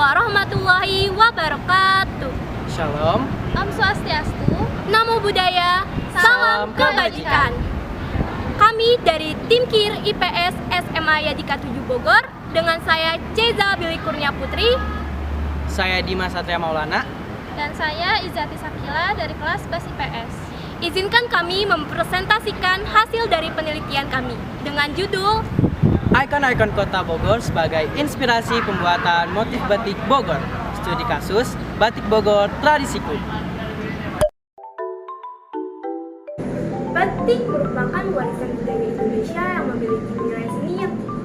warahmatullahi wabarakatuh. Shalom. Om Swastiastu. Namo Buddhaya. Salam kebajikan. Kami dari Tim KIR IPS SMA Yadika 7 Bogor dengan saya Ceza Billy Kurnia Putri, Saya Dimas Satria Maulana, dan saya Izati Sakila dari kelas 11 IPS. Izinkan kami mempresentasikan hasil dari penelitian kami dengan judul ikon-ikon kota Bogor sebagai inspirasi pembuatan motif batik Bogor. Studi kasus Batik Bogor Tradisiku. Batik merupakan warisan budaya Indonesia yang memiliki nilai seni yang tinggi.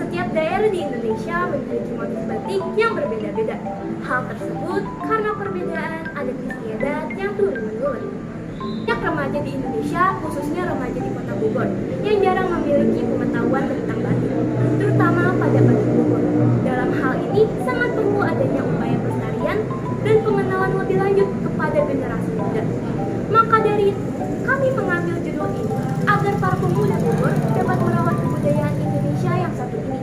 Setiap daerah di Indonesia memiliki motif batik yang berbeda-beda. Hal tersebut karena perbedaan adat istiadat yang turun-menurun. Banyak remaja di Indonesia, khususnya remaja di Kota Bogor, yang jarang memiliki pengetahuan tentang batik, terutama pada batik Bogor. Dalam hal ini, sangat perlu adanya upaya pelestarian dan pengenalan lebih lanjut kepada generasi muda. Maka dari itu, kami mengambil judul ini agar para pemuda Bogor dapat merawat kebudayaan Indonesia yang satu ini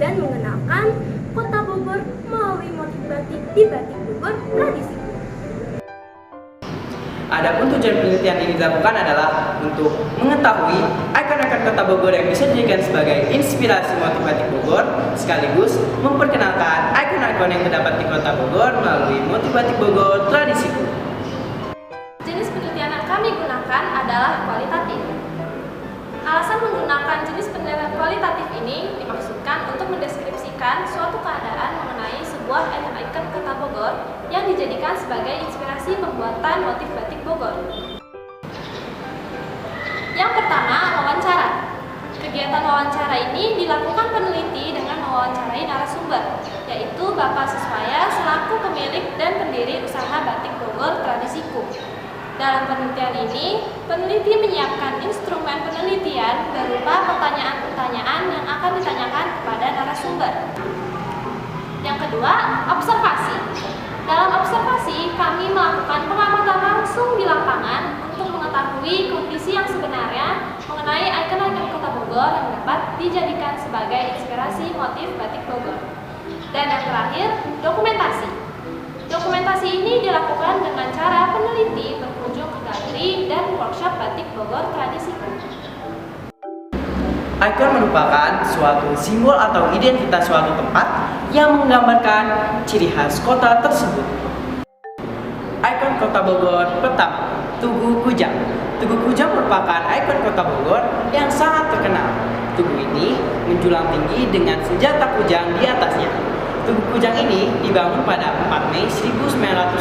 dan mengenalkan Kota Bogor melalui motif batik di Batik Bogor Tradisi. Adapun tujuan penelitian ini dilakukan adalah untuk mengetahui ikon-ikon kota Bogor yang bisa dijadikan sebagai inspirasi motif batik Bogor, sekaligus memperkenalkan ikon-ikon yang terdapat di kota Bogor melalui motif batik Bogor Tradisiku. Jenis penelitian yang kami gunakan adalah kualitatif. Alasan menggunakan jenis penelitian kualitatif ini dimaksudkan untuk mendeskripsikan suatu keadaan mengenai sebuah ikon kota Bogor yang dijadikan sebagai inspirasi pembuatan motif batik Bogor. Yang pertama, wawancara. Kegiatan wawancara ini dilakukan peneliti dengan mewawancarai narasumber, yaitu Bapak Siswaya selaku pemilik dan pendiri usaha Batik Bogor Tradisiku. Dalam penelitian ini, peneliti menyiapkan instrumen penelitian berupa pertanyaan-pertanyaan yang akan ditanyakan kepada narasumber. Yang kedua, observasi. Dalam observasi, kami melakukan pengamatan langsung di lapangan untuk mengetahui kondisi yang sebenarnya mengenai ikon-ikon kota Bogor yang dapat dijadikan sebagai inspirasi motif batik Bogor. Dan yang terakhir, dokumentasi. Dokumentasi ini dilakukan dengan cara peneliti berkunjung ke galeri dan workshop Batik Bogor Tradisiku. Ikon merupakan suatu simbol atau identitas suatu tempat yang menggambarkan ciri khas kota tersebut. Ikon kota Bogor pertama, Tugu Kujang. Tugu Kujang merupakan ikon kota Bogor yang sangat terkenal. Tugu ini menjulang tinggi dengan senjata kujang di atasnya. Tugu Kujang ini dibangun pada 4 Mei 1982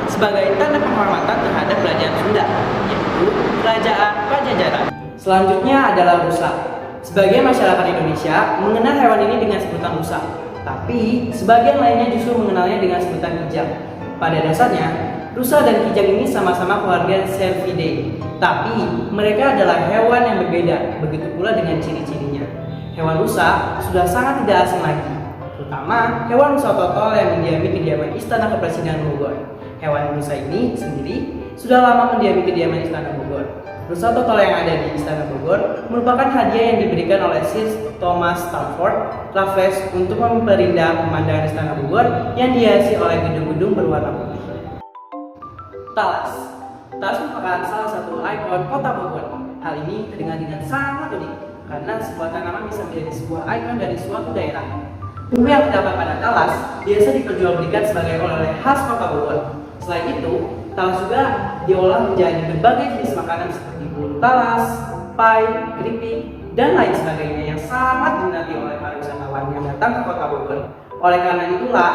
sebagai tanda penghormatan terhadap kerajaan Sunda, yaitu Kerajaan Pajajaran. Selanjutnya adalah rusa. Sebagian masyarakat Indonesia mengenal hewan ini dengan sebutan rusa, tapi sebagian lainnya justru mengenalnya dengan sebutan kijang. Pada dasarnya, rusa dan kijang ini sama-sama keluarga Cervidae, tapi mereka adalah hewan yang berbeda, begitu pula dengan ciri-cirinya. Hewan rusa sudah sangat tidak asing lagi, terutama hewan rusa totol yang mendiami kediaman Istana Kepresidenan Bogor. Hewan rusa ini sendiri sudah lama mendiami kediaman Istana Bogor. Rusa totol yang ada di Istana Bogor merupakan hadiah yang diberikan oleh Sir Thomas Stamford Raffles untuk memperindah pemandangan Istana Bogor yang dihiasi oleh gedung-gedung berwarna putih. Talas. Talas merupakan salah satu ikon kota Bogor. Hal ini terdengar dengan sangat unik karena sebuah tanaman bisa menjadi sebuah ikon dari suatu daerah. Bumbu yang terdapat pada talas biasa diperjualbelikan sebagai oleh-oleh khas kota Bogor. Selain itu, talas juga diolah menjadi berbagai jenis makanan seperti bulu talas, pai, keripik, dan lain sebagainya yang sangat diminati oleh para wisatawan yang datang ke kota Bogor. Oleh karena itulah,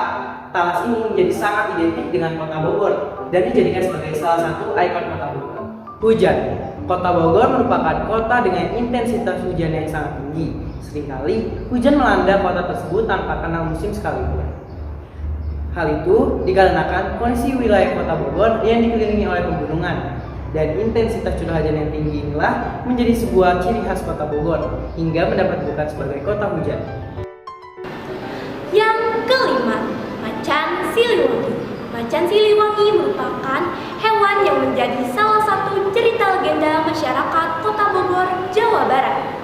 talas ini menjadi sangat identik dengan kota Bogor dan dijadikan sebagai salah satu ikon kota Bogor. Hujan. Kota Bogor merupakan kota dengan intensitas hujan yang sangat tinggi. Seringkali hujan melanda kota tersebut tanpa kenal musim sekalipun. Hal itu dikarenakan kondisi wilayah kota Bogor yang dikelilingi oleh pegunungan, dan intensitas curah hujan yang tinggi inilah menjadi sebuah ciri khas kota Bogor hingga mendapat julukan sebagai kota hujan. Yang kelima, macan siliwangi. Macan siliwangi merupakan hewan yang menjadi salah satu cerita legenda masyarakat Kota Bogor, Jawa Barat.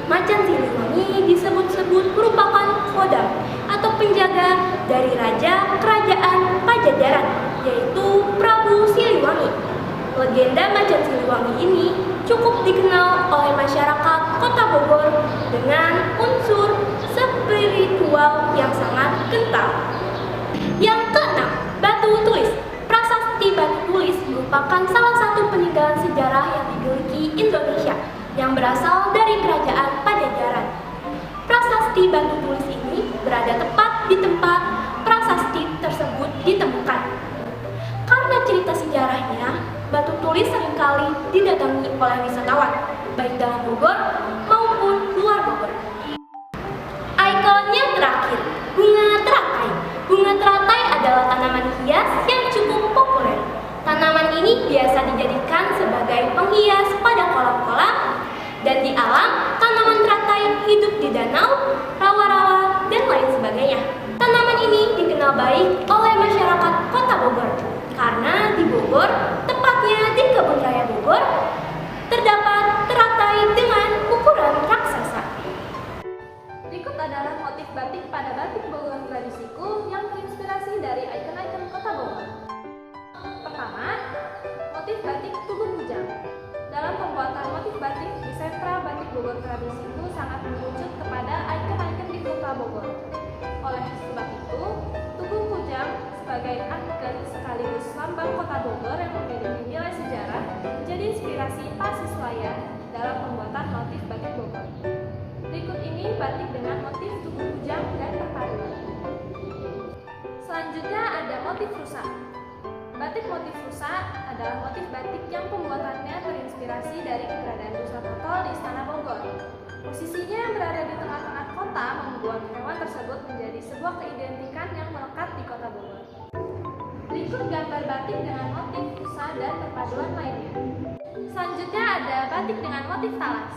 Macan Siliwangi disebut-sebut merupakan kodam atau penjaga dari Raja Kerajaan Pajajaran, yaitu Prabu Siliwangi. Legenda Macan Siliwangi ini cukup dikenal oleh masyarakat Kota Bogor dengan unsur spiritual yang sangat kental. Yang keenam, batu tulis. Prasasti batu tulis merupakan salah satu peninggalan sejarah yang dimiliki Indonesia yang berasal dari Kerajaan Pajajaran. Prasasti batu tulis ini berada tepat di tempat prasasti tersebut ditemukan. Karena cerita sejarahnya, batu tulis seringkali didatangi oleh wisatawan, baik dalam Bogor maupun luar Bogor. Ikon yang terakhir, bunga teratai. Bunga teratai adalah tanaman hias yang cukup populer. Tanaman ini biasa dijadikan sebagai penghias pada kolam-kolam, dan di alam, tanaman teratai hidup di danau, rawa-rawa, dan lain sebagainya. Tanaman ini dikenal baik oleh masyarakat Kota Bogor, karena di Bogor, tepatnya di Kebun Raya Bogor, terdapat teratai dengan ukuran raksasa. Berikut adalah motif batik pada batik Bogor tradisiku yang terinspirasi dari ikon-ikon Kota Bogor. Pertama, motif batik Tugu Kujang. Dalam pembuatan motif batik di sentra batik Bogor tradisiku sangat merujuk kepada ikon-ikon di Kota Bogor. Oleh sebab itu, Tugu Kujang sebagai ikon sekaligus lambang Kota Bogor yang memiliki nilai sejarah menjadi inspirasi Pak Siswaya dalam pembuatan motif batik Bogor. Berikut ini batik dengan motif Tugu Kujang dan perpaduan. Selanjutnya ada motif rusak. Batik motif rusak adalah motif batik yang pembuatannya terinspirasi dari keberadaan Rusa Totol di Istana Bogor. Posisinya yang berada di tengah-tengah kota membuat hewan tersebut menjadi sebuah keidentikan yang melekat di Kota Bogor. Berikut gambar batik dengan motif rusa dan perpaduan lainnya. Selanjutnya ada batik dengan motif talas.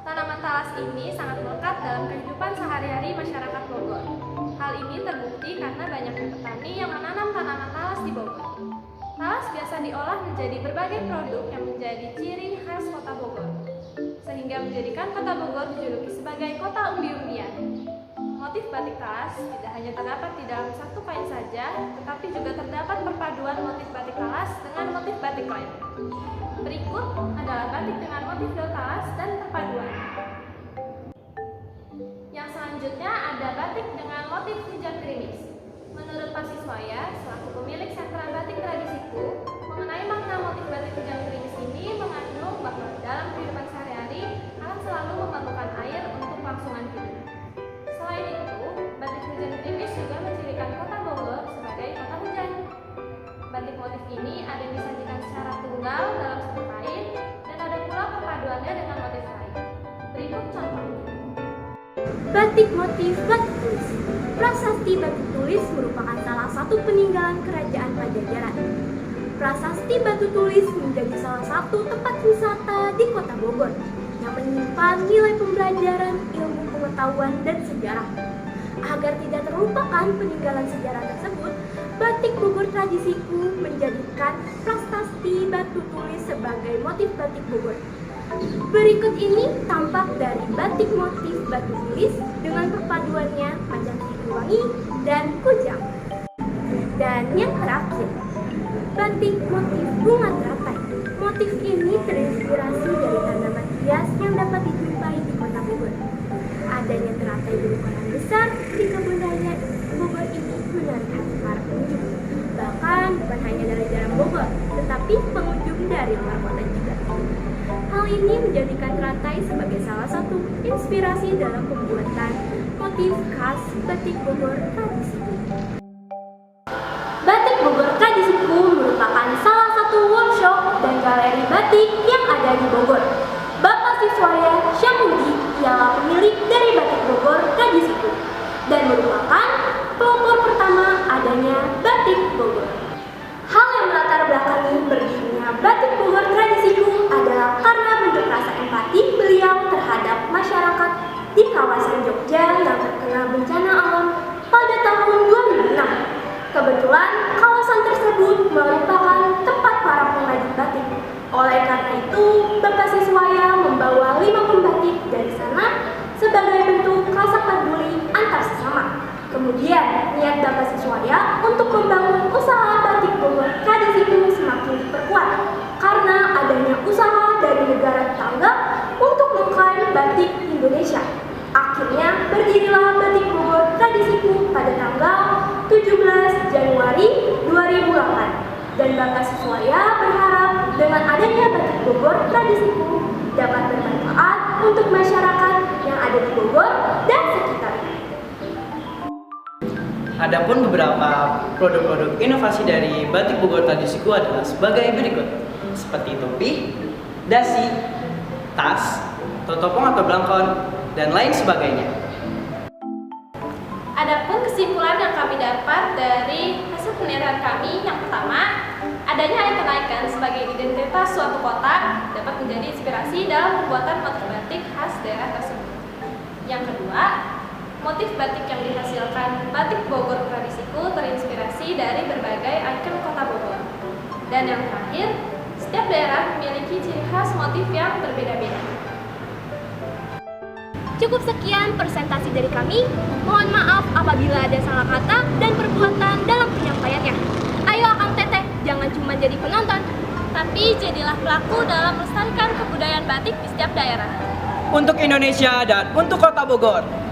Tanaman talas ini sangat melekat dalam kehidupan sehari-hari masyarakat Bogor. Hal ini terbukti karena banyaknya petani yang menanam tanaman talas di Bogor. Talas biasa diolah menjadi berbagai produk yang menjadi ciri khas Kota Bogor, sehingga menjadikan Kota Bogor dijuluki sebagai kota umbi-umbian. Motif batik talas tidak hanya terdapat di dalam satu kain saja, tetapi juga terdapat perpaduan motif batik talas dengan motif batik lain. Berikut adalah batik dengan motif daun talas dan perpaduan. Yang selanjutnya ada batik dengan motif hujan gerimis. Menurut Pak Siswaya, selaku pemilik sentra batik tradisiku, mengenai makna motif batik hujan gerimis ini mengandung bahwa dalam kehidupan sehari-hari akan selalu memerlukan air untuk kelangsungan hidup. Selain itu, batik hujan gerimis juga mencirikan Kota Bogor sebagai kota hujan. Batik motif ini ada yang disajikan secara tunggal dalam satu kain dan ada pula perpaduannya dengan motif lain. Berikut contohnya. Batik motif batu tulis. Prasasti batu tulis merupakan salah satu peninggalan Kerajaan Pajajaran. Prasasti batu tulis menjadi salah satu tempat wisata di Kota Bogor yang menyimpan nilai pembelajaran, ilmu pengetahuan, dan sejarah. Agar tidak terlupakan peninggalan sejarah tersebut, batik Bogor tradisiku menjadikan prasasti batu tulis sebagai motif batik Bogor. Berikut ini tampak dari batik motif batu tulis dengan perpaduannya Macan Siliwangi dan Kujang. Dan yang terakhir, batik motif bunga teratai. Motif ini terinspirasi dari tanaman hias yang dapat dijumpai di Kota Bogor. Adanya teratai berukuran besar di Kebun Raya Bogor ini menarik hati para pengunjung. Bahkan bukan hanya dari dalam Bogor, tetapi pengunjung dari luar kota juga. Hal ini menjadikan teratai sebagai salah satu inspirasi dalam pembuatan motif khas batik Bogor tradisi. Batik Bogor tradisiku merupakan salah satu workshop dan galeri batik yang ada di Bogor. Bapak Siswaya Syamudi ialah pemilik dari batik Bogor tradisiku dan merupakan pelopor pertama adanya batik Bogor. Hal yang melatar belakangi berdirinya batik Bogor tradisiku adalah karena bentuk rasa empati beliau terhadap masyarakat di kawasan Jogja yang terkena bencana alam pada tahun 2006. Kebetulan kawasan tersebut merupakan tempat para pengrajin batik. Oleh karena itu, Bapak Siswaya membawa 5 pembatik dari sana sebagai bentuk rasa peduli antar sesama. Kemudian, niat Bapak Siswaya untuk membangun usaha batik Bogor tradisi itu semakin diperkuat karena adanya usaha dari negara tetangga untuk mengklaim batik Indonesia. Akhirnya berdirilah Batik Bogor Tradisiku pada tanggal 17 Januari 2008. Dan Bapak Siswaya berharap dengan adanya Batik Bogor Tradisiku dapat bermanfaat untuk masyarakat yang ada di Bogor dan sekitarnya. Adapun beberapa produk-produk inovasi dari Batik Bogor Tradisiku adalah sebagai berikut, seperti topi, dasi, tas, totopong atau belangkon, dan lain sebagainya. Adapun kesimpulan yang kami dapat dari hasil penelitian kami, yang pertama, adanya icon icon sebagai identitas suatu kota dapat menjadi inspirasi dalam pembuatan motif batik khas daerah tersebut. Yang kedua, motif batik yang dihasilkan Batik Bogor Tradisiku terinspirasi dari berbagai ikon kota Bogor. Dan yang terakhir, setiap daerah memiliki ciri khas motif yang berbeda-beda. Cukup sekian presentasi dari kami. Mohon maaf apabila ada salah kata dan perbuatan dalam penyampaiannya. Ayo Akang Teteh, jangan cuma jadi penonton, Tapi jadilah pelaku dalam melestarikan kebudayaan batik di setiap daerah. Untuk Indonesia dan untuk Kota Bogor.